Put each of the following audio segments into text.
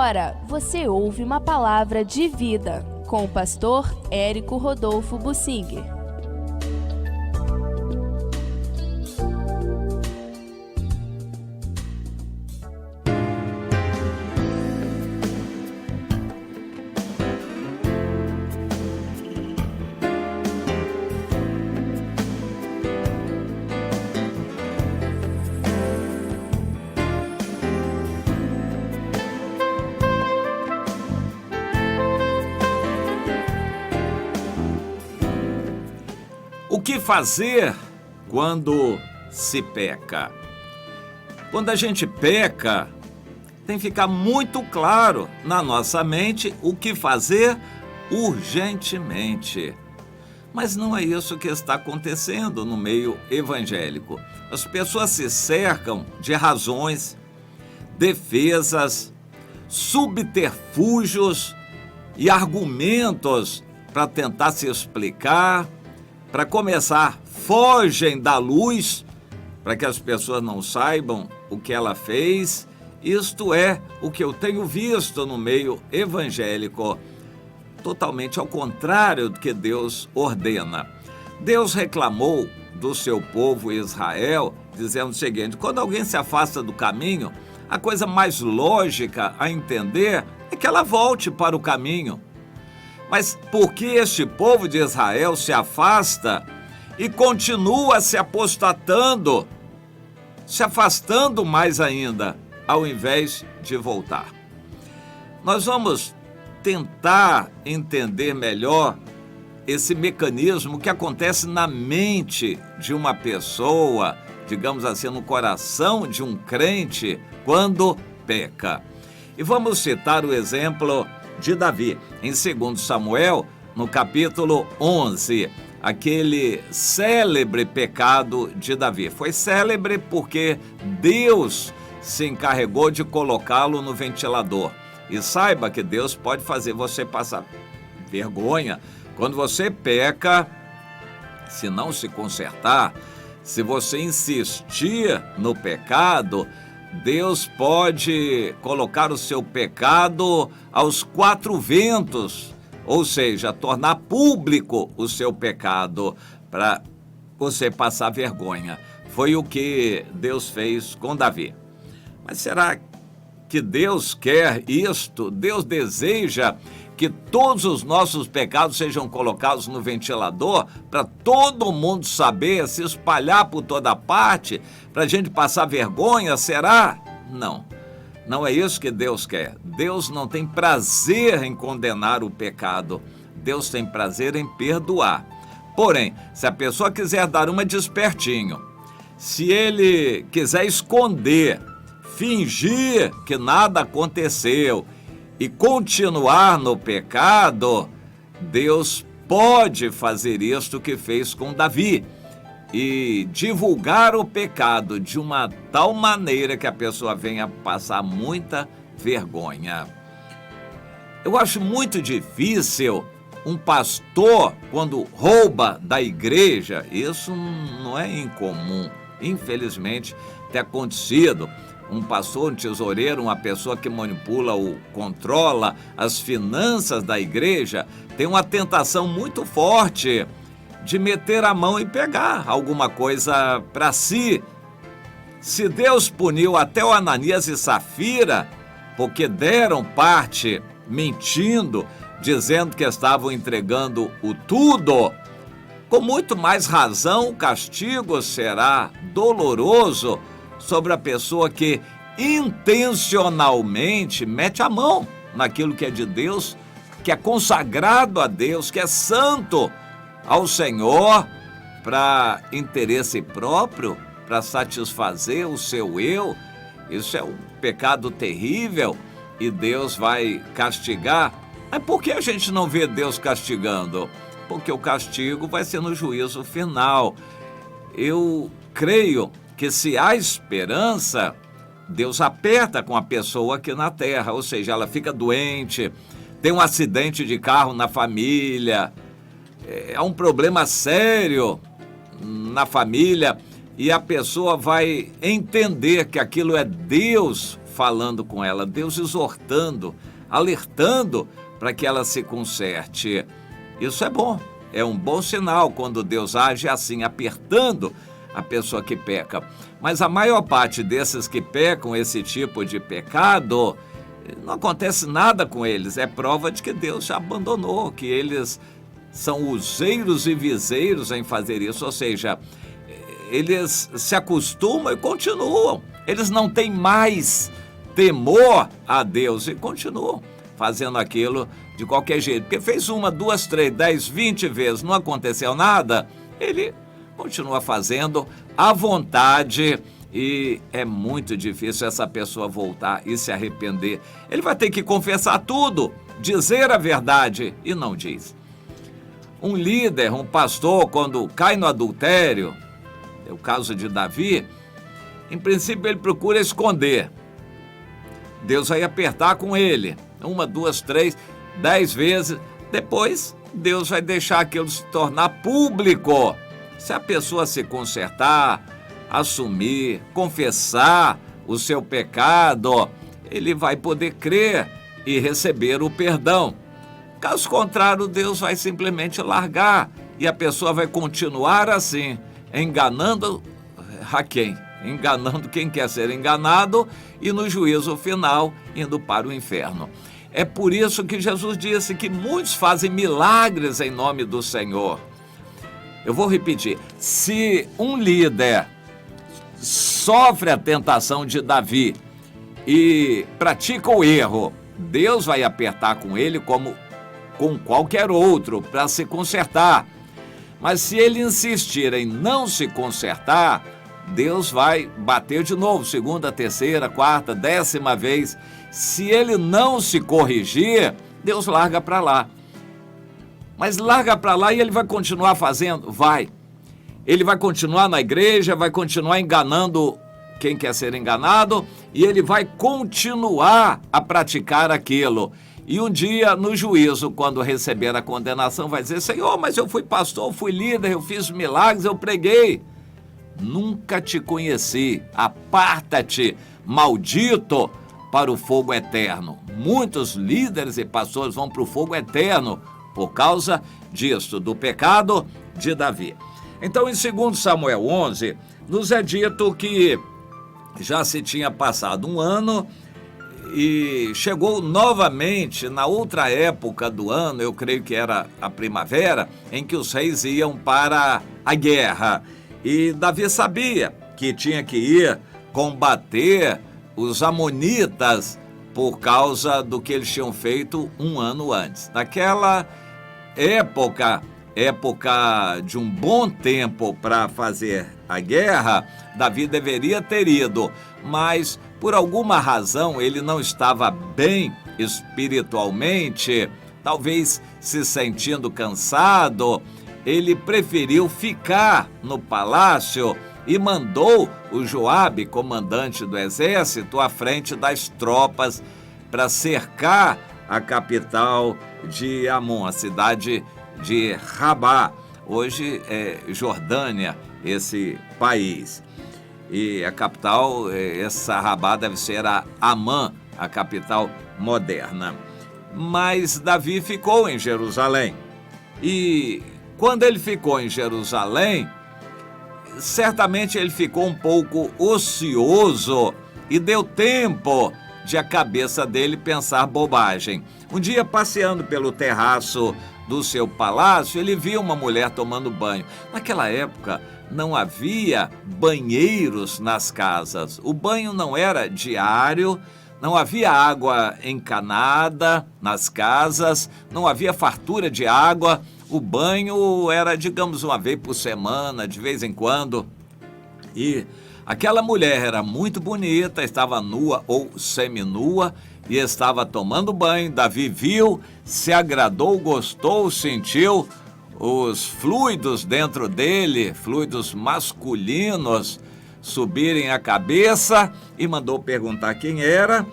Agora você ouve uma palavra de vida com o pastor Érico Rodolfo Bussinger. O que fazer quando se peca? Quando a gente peca, tem que ficar muito claro na nossa mente o que fazer urgentemente. Mas não é isso que está acontecendo no meio evangélico. As pessoas se cercam de razões, defesas, subterfúgios e argumentos para tentar se explicar. Para começar, fogem da luz para que as pessoas não saibam o que ela fez. Isto é o que eu tenho visto no meio evangélico, totalmente ao contrário do que Deus ordena. Deus reclamou do seu povo Israel, dizendo o seguinte: quando alguém se afasta do caminho, a coisa mais lógica a entender é que ela volte para o caminho. Mas por que este povo de Israel se afasta e continua se apostatando, se afastando mais ainda, ao invés de voltar? Nós vamos tentar entender melhor esse mecanismo que acontece na mente de uma pessoa, digamos assim, no coração de um crente, quando peca. E vamos citar o exemplo de Davi, em 2 Samuel, no capítulo 11, aquele célebre pecado de Davi. Foi célebre porque Deus se encarregou de colocá-lo no ventilador. E saiba que Deus pode fazer você passar vergonha. Quando você peca, se não se consertar, se você insistir no pecado, Deus pode colocar o seu pecado aos quatro ventos, ou seja, tornar público o seu pecado para você passar vergonha. Foi o que Deus fez com Davi. Mas será que Deus quer isto? Deus deseja que todos os nossos pecados sejam colocados no ventilador para todo mundo saber, se espalhar por toda parte, para a gente passar vergonha, será? Não, não é isso que Deus quer. Deus não tem prazer em condenar o pecado, Deus tem prazer em perdoar. Porém, se a pessoa quiser dar uma de espertinho, se ele quiser esconder, fingir que nada aconteceu e continuar no pecado, Deus pode fazer isto que fez com Davi e divulgar o pecado de uma tal maneira que a pessoa venha passar muita vergonha. Eu acho muito difícil um pastor, quando rouba da igreja, isso não é incomum, infelizmente tem acontecido. Um pastor, um tesoureiro, uma pessoa que manipula ou controla as finanças da igreja, tem uma tentação muito forte de meter a mão e pegar alguma coisa para si. Se Deus puniu até o Ananias e Safira, porque deram parte mentindo, dizendo que estavam entregando o tudo, com muito mais razão o castigo será doloroso sobre a pessoa que intencionalmente mete a mão naquilo que é de Deus, que é consagrado a Deus, que é santo ao Senhor, para interesse próprio, para satisfazer o seu eu. Isso é um pecado terrível e Deus vai castigar. Mas por que a gente não vê Deus castigando? Porque o castigo vai ser no juízo final. Eu creio que se há esperança, Deus aperta com a pessoa aqui na terra, ou seja, ela fica doente, tem um acidente de carro na família, é um problema sério na família e a pessoa vai entender que aquilo é Deus falando com ela, Deus exortando, alertando para que ela se conserte. Isso é bom, é um bom sinal quando Deus age assim, apertando a pessoa que peca. Mas a maior parte desses que pecam esse tipo de pecado, não acontece nada com eles. É prova de que Deus já abandonou, que eles são useiros e viseiros em fazer isso. Ou seja, eles se acostumam e continuam. Eles não têm mais temor a Deus e continuam fazendo aquilo de qualquer jeito. Porque fez 1, 2, 3, 10, 20 vezes, não aconteceu nada, ele continua fazendo à vontade e é muito difícil essa pessoa voltar e se arrepender. Ele vai ter que confessar tudo, dizer a verdade e não diz. Um líder, um pastor, quando cai no adultério, é o caso de Davi, em princípio ele procura esconder. Deus vai apertar com ele, 1, 2, 3, 10 vezes, depois Deus vai deixar aquilo se tornar público. Se a pessoa se consertar, assumir, confessar o seu pecado, ele vai poder crer e receber o perdão. Caso contrário, Deus vai simplesmente largar e a pessoa vai continuar assim, enganando a quem? Enganando quem quer ser enganado e no juízo final indo para o inferno. É por isso que Jesus disse que muitos fazem milagres em nome do Senhor. Eu vou repetir, se um líder sofre a tentação de Davi e pratica o erro, Deus vai apertar com ele como com qualquer outro para se consertar. Mas se ele insistir em não se consertar, Deus vai bater de novo, 2ª, 3ª, 4ª, 10ª vez. Se ele não se corrigir, Deus larga para lá. Mas larga para lá e ele vai continuar fazendo? Vai. Ele vai continuar na igreja, vai continuar enganando quem quer ser enganado e ele vai continuar a praticar aquilo. E um dia, no juízo, quando receber a condenação, vai dizer: Senhor, mas eu fui pastor, fui líder, eu fiz milagres, eu preguei. Nunca te conheci, aparta-te, maldito, para o fogo eterno. Muitos líderes e pastores vão para o fogo eterno por causa disso, do pecado de Davi. Então, em 2 Samuel 11, nos é dito que já se tinha passado um ano e chegou novamente na outra época do ano, eu creio que era a primavera, em que os reis iam para a guerra. E Davi sabia que tinha que ir combater os amonitas por causa do que eles tinham feito um ano antes. Naquela época de um bom tempo para fazer a guerra, Davi deveria ter ido, mas por alguma razão ele não estava bem espiritualmente, talvez se sentindo cansado, ele preferiu ficar no palácio e mandou o Joabe, comandante do exército, à frente das tropas para cercar a capital de Amon, a cidade de Rabá. Hoje é Jordânia, esse país. E a capital, essa Rabá deve ser a Amã, a capital moderna. Mas Davi ficou em Jerusalém. E quando ele ficou em Jerusalém, certamente ele ficou um pouco ocioso e deu tempo de a cabeça dele pensar bobagem. Um dia, passeando pelo terraço do seu palácio, ele viu uma mulher tomando banho. Naquela época, não havia banheiros nas casas. O banho não era diário, não havia água encanada nas casas, não havia fartura de água. O banho era, digamos, uma vez por semana, de vez em quando. E aquela mulher era muito bonita, estava nua ou seminua e estava tomando banho. Davi viu, se agradou, gostou, sentiu os fluidos dentro dele, fluidos masculinos, subirem a cabeça e mandou perguntar quem era.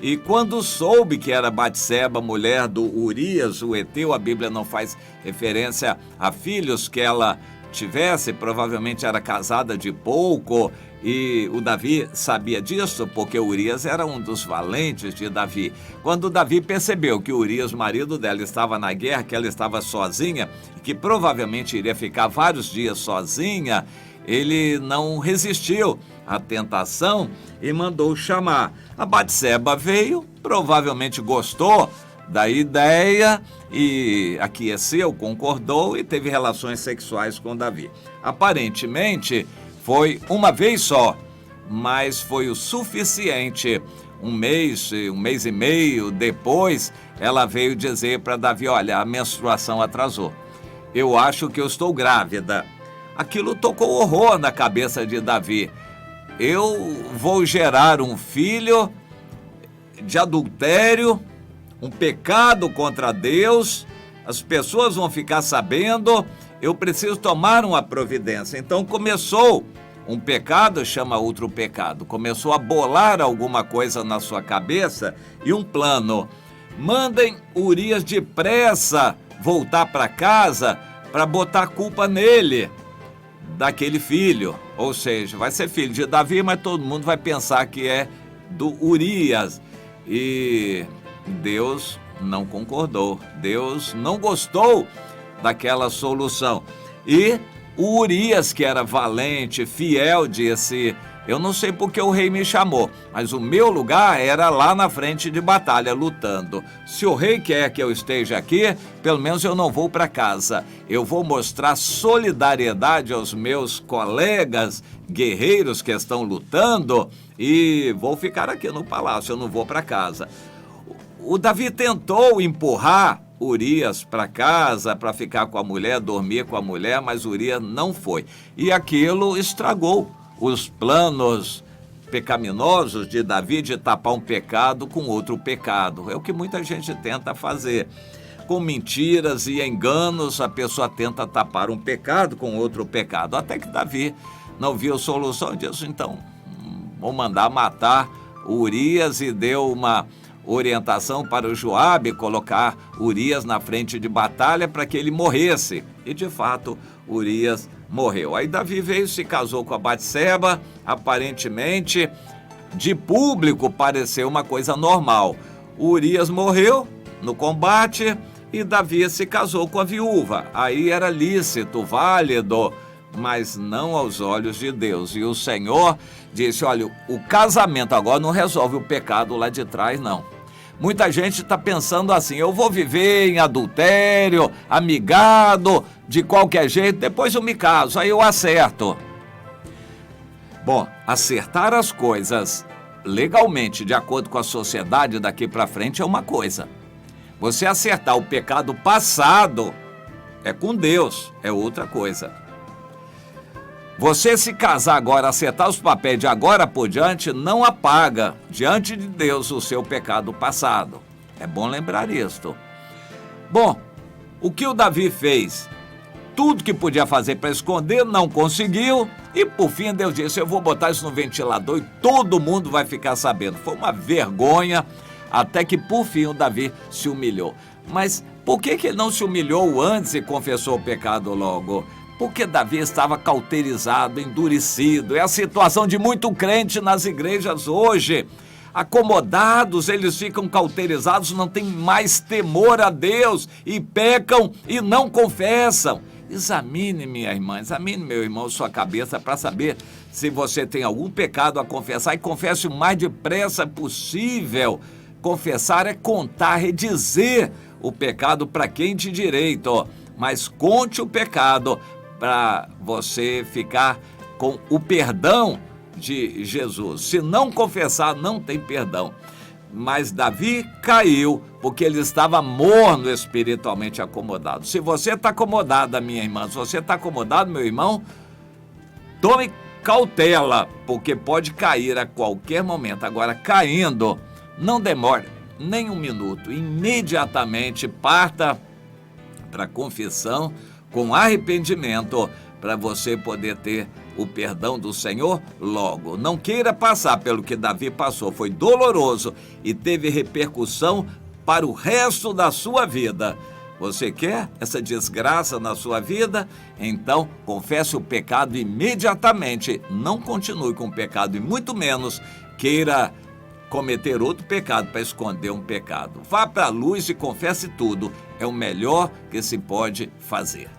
E quando soube que era Batseba, mulher do Urias, o heteu, a Bíblia não faz referência a filhos que ela tivesse, provavelmente era casada de pouco, e o Davi sabia disso porque Urias era um dos valentes de Davi. Quando Davi percebeu que Urias, marido dela, estava na guerra, que ela estava sozinha, que provavelmente iria ficar vários dias sozinha, ele não resistiu à tentação e mandou chamar. A Batseba veio, provavelmente gostou da ideia e aqueceu, concordou e teve relações sexuais com Davi. Aparentemente foi uma vez só, mas foi o suficiente. Um mês e meio depois, ela veio dizer para Davi: olha, a menstruação atrasou, eu acho que eu estou grávida. Aquilo tocou horror na cabeça de Davi. Eu vou gerar um filho de adultério, um pecado contra Deus, as pessoas vão ficar sabendo, eu preciso tomar uma providência. Então começou um pecado, chama outro pecado, começou a bolar alguma coisa na sua cabeça e um plano. Mandem Urias depressa voltar para casa para botar a culpa nele, daquele filho, ou seja, vai ser filho de Davi, mas todo mundo vai pensar que é do Urias. E Deus não concordou, Deus não gostou daquela solução. E o Urias, que era valente, fiel, disse: eu não sei porque o rei me chamou, mas o meu lugar era lá na frente de batalha, lutando. Se o rei quer que eu esteja aqui, pelo menos eu não vou para casa. Eu vou mostrar solidariedade aos meus colegas guerreiros que estão lutando e vou ficar aqui no palácio, eu não vou para casa. O Davi tentou empurrar Urias para casa, para ficar com a mulher, dormir com a mulher, mas Urias não foi. E aquilo estragou os planos pecaminosos de Davi de tapar um pecado com outro pecado. É o que muita gente tenta fazer. Com mentiras e enganos, a pessoa tenta tapar um pecado com outro pecado. Até que Davi não viu solução e disse: então, vou mandar matar Urias, e deu uma orientação para o Joabe colocar Urias na frente de batalha para que ele morresse. E de fato, Urias morreu. Aí Davi veio, se casou com a Batseba, aparentemente de público pareceu uma coisa normal. Urias morreu no combate e Davi se casou com a viúva. Aí era lícito, válido, mas não aos olhos de Deus. E o Senhor disse: olha, o casamento agora não resolve o pecado lá de trás, não. Muita gente está pensando assim: eu vou viver em adultério, amigado, de qualquer jeito, depois eu me caso, aí eu acerto. Bom, acertar as coisas legalmente, de acordo com a sociedade daqui para frente, é uma coisa. Você acertar o pecado passado é com Deus, é outra coisa. Você se casar agora, acertar os papéis de agora por diante, não apaga diante de Deus o seu pecado passado. É bom lembrar isto. Bom, o que o Davi fez? Tudo que podia fazer para esconder, não conseguiu. E por fim Deus disse: eu vou botar isso no ventilador e todo mundo vai ficar sabendo. Foi uma vergonha, até que por fim o Davi se humilhou. Mas por que ele não se humilhou antes e confessou o pecado logo? Porque Davi estava cauterizado, endurecido. É a situação de muito crente nas igrejas hoje. Acomodados, eles ficam cauterizados, não têm mais temor a Deus e pecam e não confessam. Examine, minha irmã, examine, meu irmão, sua cabeça para saber se você tem algum pecado a confessar, e confesse o mais depressa possível. Confessar é contar, é dizer o pecado para quem de direito, mas conte o pecado para você ficar com o perdão de Jesus. Se não confessar, não tem perdão. Mas Davi caiu porque ele estava morno espiritualmente acomodado. Se você está acomodada, minha irmã, se você está acomodado, meu irmão, tome cautela, porque pode cair a qualquer momento. Agora, caindo, não demore nem um minuto. Imediatamente parta para a confissão com arrependimento, para você poder ter o perdão do Senhor logo. Não queira passar pelo que Davi passou, foi doloroso e teve repercussão para o resto da sua vida. Você quer essa desgraça na sua vida? Então, confesse o pecado imediatamente. Não continue com o pecado e muito menos queira cometer outro pecado para esconder um pecado. Vá para a luz e confesse tudo. É o melhor que se pode fazer.